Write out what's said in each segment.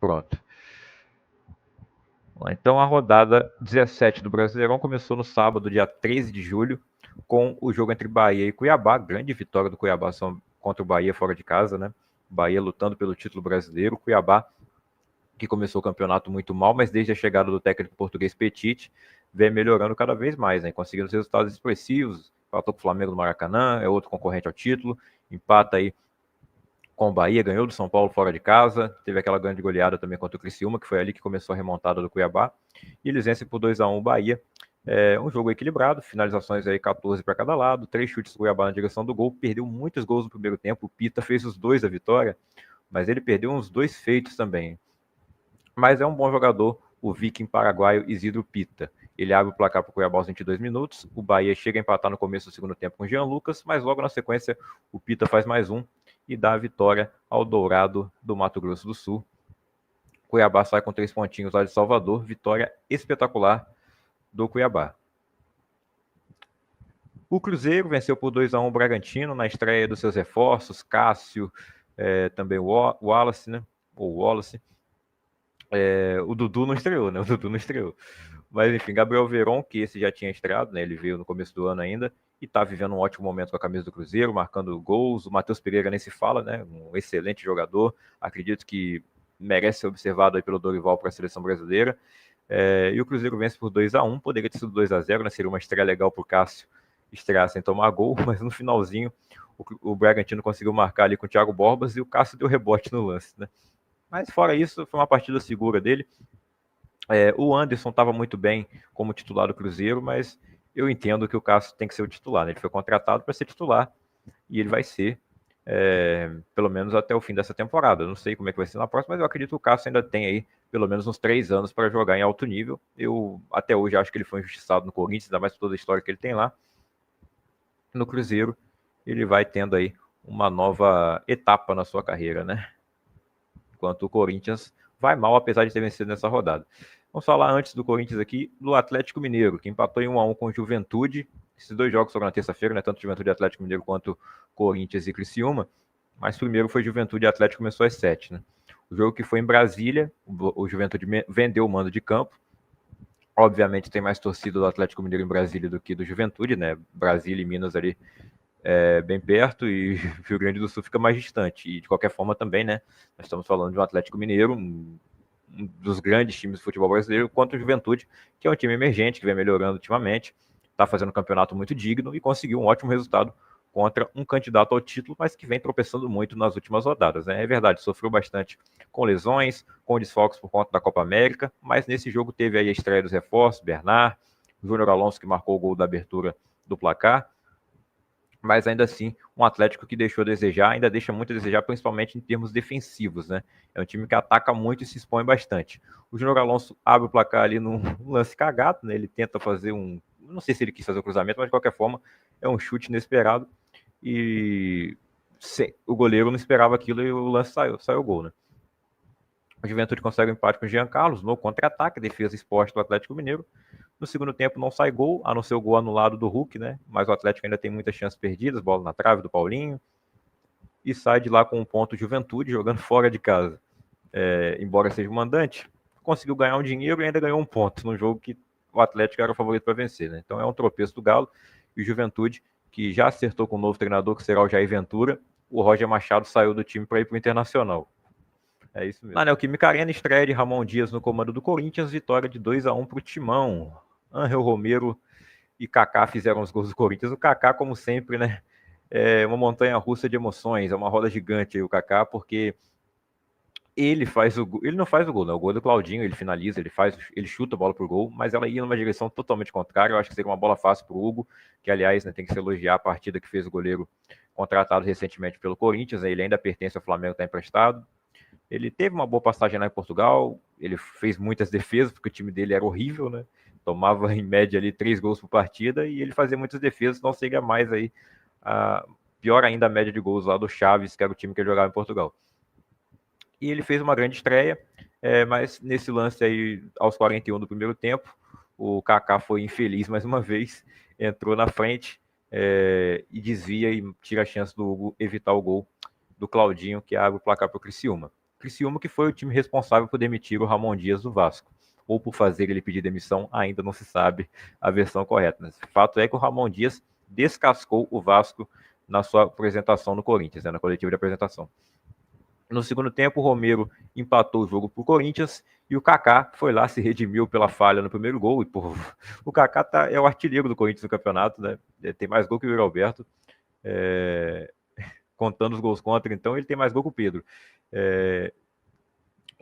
Pronto. Então a rodada 17 do Brasileirão começou no sábado, dia 13 de julho, com o jogo entre Bahia e Cuiabá. Grande vitória do Cuiabá contra o Bahia fora de casa, né? Bahia lutando pelo título brasileiro. Cuiabá, que começou o campeonato muito mal, mas desde a chegada do técnico português Petit, vem melhorando cada vez mais, né? Conseguindo resultados expressivos. Empatou com o Flamengo no Maracanã, é outro concorrente ao título. Empata aí com o Bahia, ganhou do São Paulo fora de casa, teve aquela grande goleada também contra o Criciúma, que foi ali que começou a remontada do Cuiabá, e eles vencem por 2-1 o Bahia. Um jogo equilibrado, finalizações aí 14 para cada lado, 3 chutes do Cuiabá na direção do gol, perdeu muitos gols no primeiro tempo, o Pita fez os 2 da vitória, mas ele perdeu uns 2 feitos também. Mas é um bom jogador, o viking paraguaio Isidro Pita. Ele abre o placar para o Cuiabá aos 22 minutos, o Bahia chega a empatar no começo do segundo tempo com o Jean Lucas, mas logo na sequência o Pita faz mais um, e dá a vitória ao Dourado do Mato Grosso do Sul. Cuiabá sai com 3 pontinhos lá de Salvador, vitória espetacular do Cuiabá. O Cruzeiro venceu por 2-1 o Bragantino na estreia dos seus reforços, Cássio, também o Wallace, né? Ou Wallace. O Dudu não estreou, né? O Dudu não estreou. Mas enfim, Gabriel Veron, que esse já tinha estreado, né? Ele veio no começo do ano ainda e está vivendo um ótimo momento com a camisa do Cruzeiro, marcando gols. O Matheus Pereira nem se fala, né? Um excelente jogador. Acredito que merece ser observado aí pelo Dorival para a seleção brasileira. E o Cruzeiro vence por 2-1. Poderia ter sido 2-0, né? Seria uma estreia legal para o Cássio estrear sem tomar gol, mas no finalzinho o Bragantino conseguiu marcar ali com o Thiago Borbas e o Cássio deu rebote no lance, né? Mas fora isso, foi uma partida segura dele. O Anderson estava muito bem como titular do Cruzeiro, mas eu entendo que o Cássio tem que ser o titular, né? Ele foi contratado para ser titular e ele vai ser, pelo menos até o fim dessa temporada. Eu não sei como é que vai ser na próxima, mas eu acredito que o Cássio ainda tem aí pelo menos uns 3 anos para jogar em alto nível. Eu até hoje acho que ele foi injustiçado no Corinthians, ainda mais por toda a história que ele tem lá. No Cruzeiro, ele vai tendo aí uma nova etapa na sua carreira, né? Enquanto o Corinthians vai mal, apesar de ter vencido nessa rodada. Vamos falar antes do Corinthians aqui, do Atlético Mineiro, que empatou em 1-1 com o Juventude. Esses 2 jogos foram na terça-feira, né? Tanto Juventude e Atlético Mineiro quanto Corinthians e Criciúma. Mas primeiro foi Juventude e Atlético, começou às 7, né? O jogo que foi em Brasília, o Juventude vendeu o mando de campo. Obviamente tem mais torcida do Atlético Mineiro em Brasília do que do Juventude, né? Brasília e Minas ali bem perto, e Rio Grande do Sul fica mais distante. E de qualquer forma também, né? Nós estamos falando de um Atlético Mineiro, um dos grandes times do futebol brasileiro, quanto o Juventude, que é um time emergente, que vem melhorando ultimamente, está fazendo um campeonato muito digno e conseguiu um ótimo resultado contra um candidato ao título, mas que vem tropeçando muito nas últimas rodadas, né? É verdade, sofreu bastante com lesões, com desfalques por conta da Copa América, mas nesse jogo teve aí a estreia dos reforços, Bernard, Júnior Alonso, que marcou o gol da abertura do placar, mas ainda assim, um Atlético que deixou a desejar, ainda deixa muito a desejar, principalmente em termos defensivos, né? É um time que ataca muito e se expõe bastante. O Júnior Alonso abre o placar ali num lance cagado, né? Ele tenta fazer não sei se ele quis fazer o cruzamento, mas de qualquer forma, é um chute inesperado e o goleiro não esperava aquilo e o lance saiu o gol, né? A Juventude consegue um empate com o Jean Carlos no contra-ataque, defesa exposta do Atlético Mineiro. No segundo tempo não sai gol, a não ser o gol anulado do Hulk, né? Mas o Atlético ainda tem muitas chances perdidas, bola na trave do Paulinho. E sai de lá com um ponto Juventude, jogando fora de casa. Embora seja o mandante, conseguiu ganhar um dinheiro e ainda ganhou um ponto num jogo que o Atlético era o favorito para vencer, né? Então é um tropeço do Galo. E o Juventude, que já acertou com o novo treinador, que será o Jair Ventura, o Roger Machado saiu do time para ir para o Internacional. É isso mesmo. Na Neoquímica Arena, estreia de Ramon Dias no comando do Corinthians, vitória de 2-1 para o Timão. Ángel Romero e Kaká fizeram os gols do Corinthians. O Kaká, como sempre, né? É uma montanha russa de emoções, é uma roda gigante aí o Kaká, porque ele faz o gol, ele não faz o gol, né? O gol é do Claudinho, ele finaliza, ele chuta a bola pro gol, mas ela ia numa direção totalmente contrária. Eu acho que seria uma bola fácil pro Hugo, que aliás, né, tem que se elogiar a partida que fez o goleiro contratado recentemente pelo Corinthians, né? Ele ainda pertence ao Flamengo, está emprestado. Ele teve uma boa passagem lá em Portugal, ele fez muitas defesas, porque o time dele era horrível, né? Tomava em média ali 3 gols por partida e ele fazia muitas defesas, não seria mais aí, pior ainda a média de gols lá do Chaves, que era o time que ele jogava em Portugal. E ele fez uma grande estreia, mas nesse lance aí, aos 41 do primeiro tempo, o Kaká foi infeliz mais uma vez, entrou na frente e desvia e tira a chance do Hugo evitar o gol do Claudinho, que abre o placar para o Criciúma. Criciúma, que foi o time responsável por demitir o Ramon Dias do Vasco, ou por fazer ele pedir demissão, ainda não se sabe a versão correta. Mas o fato é que o Ramon Dias descascou o Vasco na sua apresentação no Corinthians, na coletiva de apresentação. No segundo tempo, o Romero empatou o jogo para o Corinthians e o Kaká foi lá, se redimiu pela falha no primeiro gol. E, pô, o Kaká é o artilheiro do Corinthians no campeonato, né? Ele tem mais gol que o Roberto, contando os gols contra, então ele tem mais gol que o Pedro. E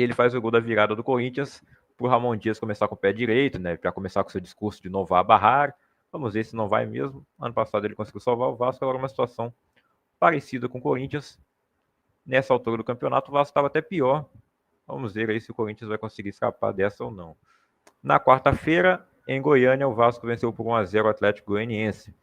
ele faz o gol da virada do Corinthians para o Ramon Dias começar com o pé direito, né? Para começar com seu discurso de não vá barrar. Vamos ver se não vai mesmo. Ano passado ele conseguiu salvar o Vasco, agora uma situação parecida com o Corinthians. Nessa altura do campeonato, o Vasco estava até pior. Vamos ver aí se o Corinthians vai conseguir escapar dessa ou não. Na quarta-feira, em Goiânia, o Vasco venceu por 1-0 o Atlético Goianiense.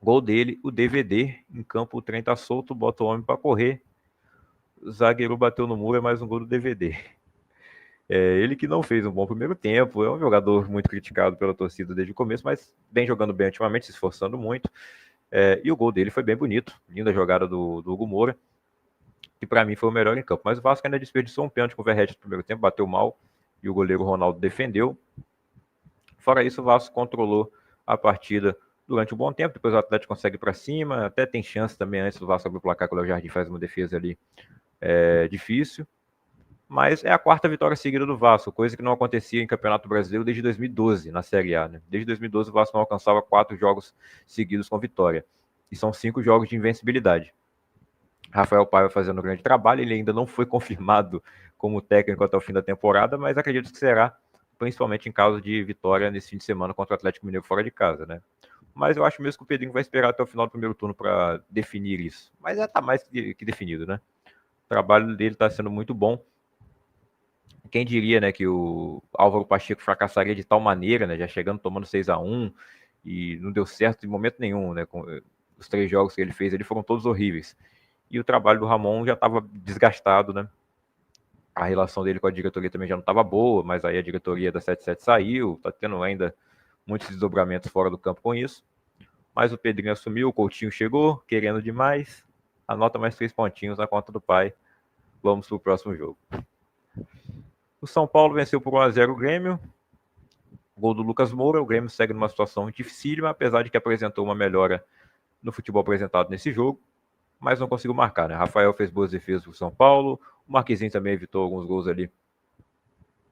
Gol dele, o DVD. Em campo, o trem tá solto, bota o homem para correr. O zagueiro bateu no muro, é mais um gol do DVD. Ele que não fez um bom primeiro tempo, é um jogador muito criticado pela torcida desde o começo, mas vem jogando bem ultimamente, se esforçando muito. E o gol dele foi bem bonito, linda jogada do Hugo Moura, que para mim foi o melhor em campo. Mas o Vasco ainda desperdiçou um pênalti com o Verratti no primeiro tempo, bateu mal e o goleiro Ronaldo defendeu. Fora isso, o Vasco controlou a partida durante um bom tempo, depois o Atlético consegue para cima, até tem chance também antes do Vasco abrir o placar, que o Léo Jardim faz uma defesa ali difícil. Mas é a quarta vitória seguida do Vasco, coisa que não acontecia em Campeonato Brasileiro desde 2012, na Série A. Né? Desde 2012 o Vasco não alcançava 4 jogos seguidos com vitória. E são 5 jogos de invencibilidade. Rafael Paiva fazendo um grande trabalho, ele ainda não foi confirmado como técnico até o fim da temporada, mas acredito que será, principalmente em caso de vitória nesse fim de semana contra o Atlético Mineiro fora de casa. Né? Mas eu acho mesmo que o Pedrinho vai esperar até o final do primeiro turno para definir isso. Mas já está mais que definido, né? O trabalho dele está sendo muito bom. Quem diria, né, que o Álvaro Pacheco fracassaria de tal maneira, né, já chegando tomando 6-1 e não deu certo em momento nenhum, né, com os 3 jogos que ele fez, eles foram todos horríveis. E o trabalho do Ramon já estava desgastado, né? A relação dele com a diretoria também já não estava boa, mas aí a diretoria da 77 saiu, está tendo ainda muitos desdobramentos fora do campo com isso. Mas o Pedrinho assumiu, o Coutinho chegou, querendo demais, anota mais 3 pontinhos na conta do pai. Vamos para o próximo jogo. O São Paulo venceu por 1-0 o Grêmio. Gol do Lucas Moura. O Grêmio segue numa situação dificílima, apesar de que apresentou uma melhora no futebol apresentado nesse jogo, mas não conseguiu marcar. Né? Rafael fez boas defesas para o São Paulo. O Marquezinho também evitou alguns gols ali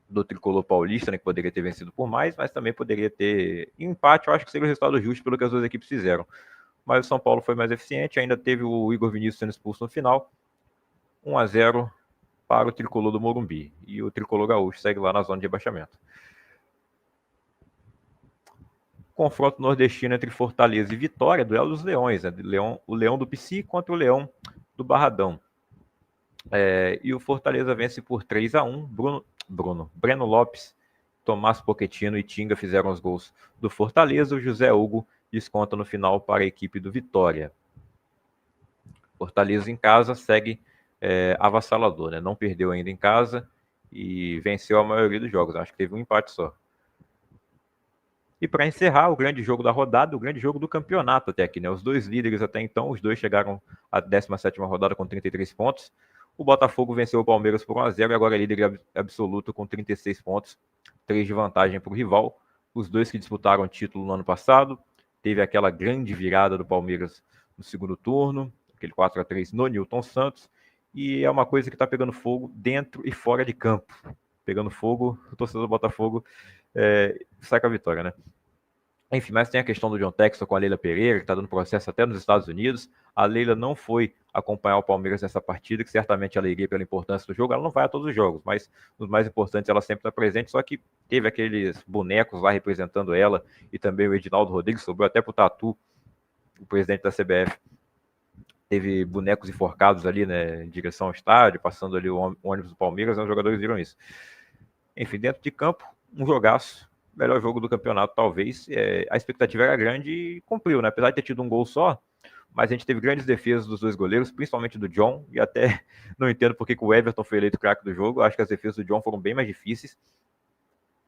do tricolor paulista, né, que poderia ter vencido por mais, mas também poderia ter empate. Eu acho que seria o resultado justo pelo que as duas equipes fizeram. Mas o São Paulo foi mais eficiente. Ainda teve o Igor Vinícius sendo expulso no final. 1-0 para o tricolor do Morumbi. E o tricolor gaúcho segue lá na zona de rebaixamento. Confronto nordestino entre Fortaleza e Vitória, duelo dos leões, né? O leão do Pici contra o leão do Barradão. E o Fortaleza vence por 3-1. Breno Lopes, Tomás Pochettino e Tinga fizeram os gols do Fortaleza. O José Hugo desconta no final para a equipe do Vitória. Fortaleza em casa segue avassalador, né? Não perdeu ainda em casa e venceu a maioria dos jogos. Acho que teve um empate só. E para encerrar, o grande jogo da rodada, o grande jogo do campeonato até aqui, né? Os dois líderes até então, os dois chegaram à 17ª rodada com 33 pontos. O Botafogo venceu o Palmeiras por 1-0 e agora é líder absoluto com 36 pontos, 3 de vantagem para o rival. Os dois que disputaram o título no ano passado. Teve aquela grande virada do Palmeiras no segundo turno, aquele 4-3 no Newton Santos. E é uma coisa que está pegando fogo dentro e fora de campo. Pegando fogo, o torcedor do Botafogo sai com a vitória, né? Enfim, mas tem a questão do John Textor com a Leila Pereira, que está dando processo até nos Estados Unidos. A Leila não foi acompanhar o Palmeiras nessa partida, que certamente ela iria pela importância do jogo. Ela não vai a todos os jogos, mas nos mais importantes ela sempre está presente, só que teve aqueles bonecos lá representando ela, e também o Edinaldo Rodrigues, sobrou até pro Tatu, o presidente da CBF. Teve bonecos enforcados ali, né, em direção ao estádio, passando ali o ônibus do Palmeiras, né, os jogadores viram isso. Enfim, dentro de campo, um jogaço. Melhor jogo do campeonato, talvez. A expectativa era grande e cumpriu, né? Apesar de ter tido um gol só, mas a gente teve grandes defesas dos dois goleiros, principalmente do John, e até não entendo porque que o Everton foi eleito craque do jogo. Acho que as defesas do John foram bem mais difíceis.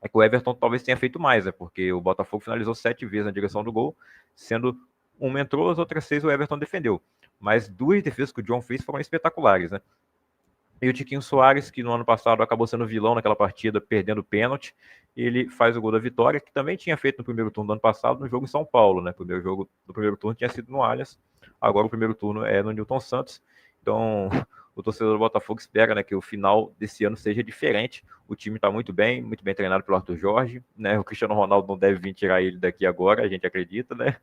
É que o Everton talvez tenha feito mais, né? Porque o Botafogo finalizou 7 vezes na direção do gol, sendo uma entrou, as outras 6 o Everton defendeu. Mas 2 defesas que o John fez foram espetaculares, né? E o Tiquinho Soares, que no ano passado acabou sendo vilão naquela partida, perdendo o pênalti, ele faz o gol da vitória, que também tinha feito no primeiro turno do ano passado, no jogo em São Paulo, né? O primeiro jogo do primeiro turno tinha sido no Allianz, agora o primeiro turno é no Newton Santos. Então, o torcedor do Botafogo espera, né, que o final desse ano seja diferente. O time está muito bem treinado pelo Arthur Jorge, né? O Cristiano Ronaldo não deve vir tirar ele daqui agora, a gente acredita, né?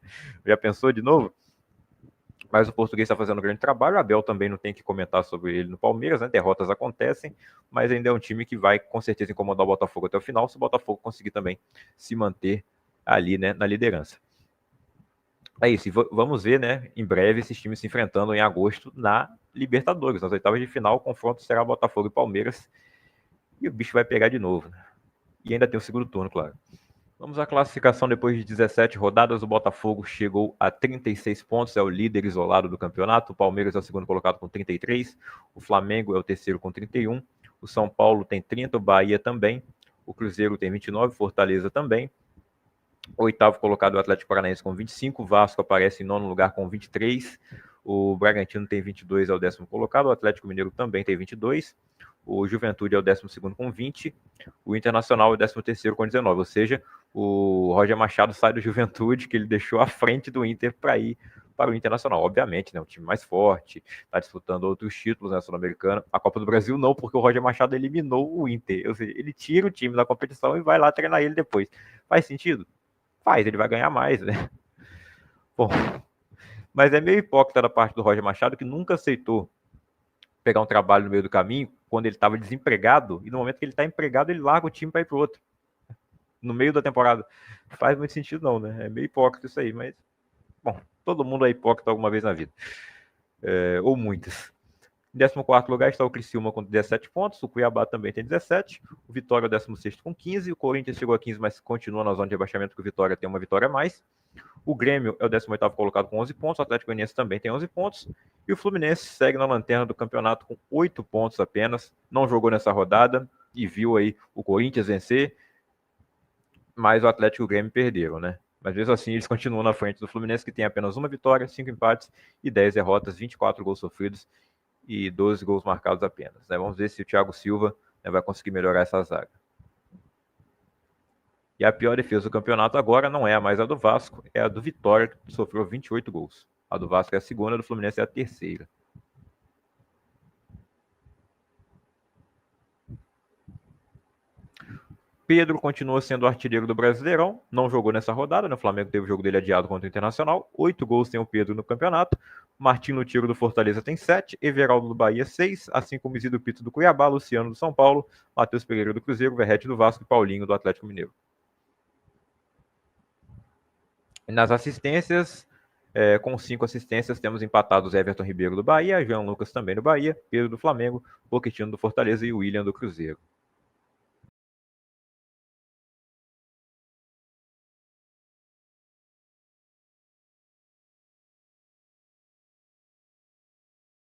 Já pensou de novo? Mas o português está fazendo um grande trabalho. O Abel também não tem que comentar sobre ele no Palmeiras, né? Derrotas acontecem, mas ainda é um time que vai com certeza incomodar o Botafogo até o final, se o Botafogo conseguir também se manter ali, né, na liderança. É isso, e vamos ver, né, em breve esses times se enfrentando em agosto na Libertadores, nas oitavas de final. O confronto será Botafogo e Palmeiras, e o bicho vai pegar de novo, né? E ainda tem o segundo turno, claro. Vamos à classificação. Depois de 17 rodadas, o Botafogo chegou a 36 pontos, é o líder isolado do campeonato. O Palmeiras é o segundo colocado com 33, o Flamengo é o terceiro com 31, o São Paulo tem 30, o Bahia também, o Cruzeiro tem 29, Fortaleza também. O oitavo colocado é o Atlético Paranaense com 25, o Vasco aparece em nono lugar com 23, o Bragantino tem 22, é o décimo colocado, o Atlético Mineiro também tem 22, o Juventude é o 12º com 20, o Internacional é o 13º com 19, ou seja, o Roger Machado sai do Juventude, que ele deixou à frente do Inter para ir para o Internacional. Obviamente, né, um time mais forte, está disputando outros títulos na Sul-Americana. A Copa do Brasil não, porque o Roger Machado eliminou o Inter, ou seja, ele tira o time da competição e vai lá treinar ele depois. Faz sentido? Faz, ele vai ganhar mais, né? Bom, mas é meio hipócrita da parte do Roger Machado, que nunca aceitou pegar um trabalho no meio do caminho, quando ele estava desempregado, e no momento que ele está empregado, ele larga o time para ir para o outro, no meio da temporada. Não faz muito sentido não, né? É meio hipócrita isso aí, mas, bom, todo mundo é hipócrita alguma vez na vida. Ou muitas. Em 14º lugar está o Criciúma com 17 pontos, o Cuiabá também tem 17, o Vitória é o 16º com 15, o Corinthians chegou a 15, mas continua na zona de rebaixamento, porque o Vitória tem uma vitória a mais. O Grêmio é o 18º colocado com 11 pontos, o Atlético Goianiense também tem 11 pontos, e o Fluminense segue na lanterna do campeonato com 8 pontos apenas, não jogou nessa rodada e viu aí o Corinthians vencer, mas o Atlético e o Grêmio perderam, né? Mas mesmo assim eles continuam na frente do Fluminense, que tem apenas uma vitória, 5 empates e 10 derrotas, 24 gols sofridos e 12 gols marcados apenas, né? Vamos ver se o Thiago Silva, né, vai conseguir melhorar essa zaga. E a pior defesa do campeonato agora não é a mais a do Vasco, é a do Vitória, que sofreu 28 gols. A do Vasco é a segunda, a do Fluminense é a terceira. Pedro continua sendo o artilheiro do Brasileirão, não jogou nessa rodada, né? O Flamengo teve o jogo dele adiado contra o Internacional. 8 gols tem o Pedro no campeonato. Martinho no tiro do Fortaleza tem 7, Everaldo do Bahia 6, assim como Isidro Pito do Cuiabá, Luciano do São Paulo, Matheus Pereira do Cruzeiro, Verrete do Vasco e Paulinho do Atlético Mineiro. Nas assistências, com 5 assistências, temos empatados Everton Ribeiro do Bahia, João Lucas também do Bahia, Pedro do Flamengo, Pochettino do Fortaleza e William do Cruzeiro.